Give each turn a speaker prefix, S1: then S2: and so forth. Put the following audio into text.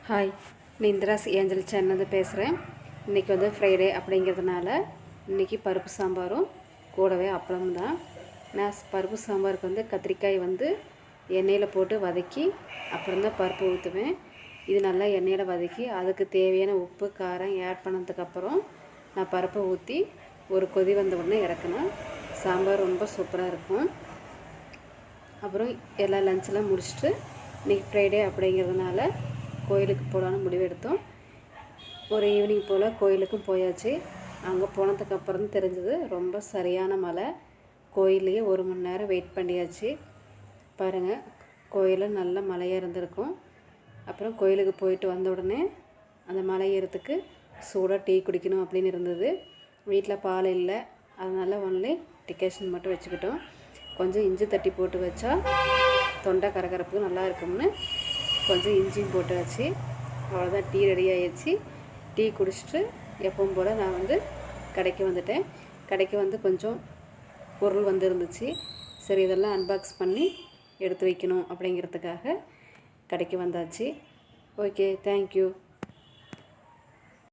S1: Hi, நிந்திராஸ் angel channel பேசுகிறேன். இன்றைக்கி வந்து ஃப்ரைடே அப்படிங்கிறதுனால இன்றைக்கி பருப்பு சாம்பாரும் கூடவே அப்பளம் தான். நான் பருப்பு சாம்பாருக்கு வந்து கத்திரிக்காய் வந்து எண்ணெயில் போட்டு வதக்கி அப்புறம் தான் பருப்பு ஊற்றுவேன். இது நல்லா எண்ணெயில் வதக்கி அதுக்கு தேவையான உப்பு காரம் ஆட் பண்ணதுக்கப்புறம் நான் பருப்பை ஊற்றி ஒரு கொதி வந்த உடனே இறக்குனேன். சாம்பார் ரொம்ப சூப்பராக இருக்கும். அப்புறம் எல்லா லஞ்செலாம் முடிச்சுட்டு இன்றைக்கி ஃப்ரைடே அப்படிங்கிறதுனால கோயிலுக்கு போகலான்னு முடிவெடுத்தோம். ஒரு ஈவினிங் போல் கோயிலுக்கும் போயாச்சு. அங்கே போனதுக்கப்புறம் தெரிஞ்சது ரொம்ப சரியான மழை. கோயிலையே 1 மணி நேரம் வெயிட் பண்ணியாச்சு. பாருங்கள், கோயிலில் நல்ல மழையாக இருந்திருக்கும். அப்புறம் கோயிலுக்கு போயிட்டு வந்த உடனே அந்த மழை ஏறத்துக்கு சூடாக டீ குடிக்கணும் அப்படின்னு இருந்தது. வீட்டில் பால் இல்லை, அதனால் ஒன்லி டிகேஷன் மட்டும் வச்சுக்கிட்டோம். கொஞ்சம் இஞ்சி தட்டி போட்டு வச்சா தொண்டை கரகரப்புக்கு நல்லா இருக்கும்னு கொஞ்சம் இஞ்சியும் போட்டு வச்சு அவ்வளோதான், டீ ரெடி ஆகிடுச்சு. டீ குடிச்சிட்டு எப்பவும் போல் நான் வந்து கடைக்கு வந்துட்டேன். கடைக்கு வந்து கொஞ்சம் பொருள் வந்து இருந்துச்சு. சரி, இதெல்லாம் அன்பாக்ஸ் பண்ணி எடுத்து வைக்கணும் அப்படிங்கிறதுக்காக கடைக்கு வந்தாச்சு. Okay, thank you.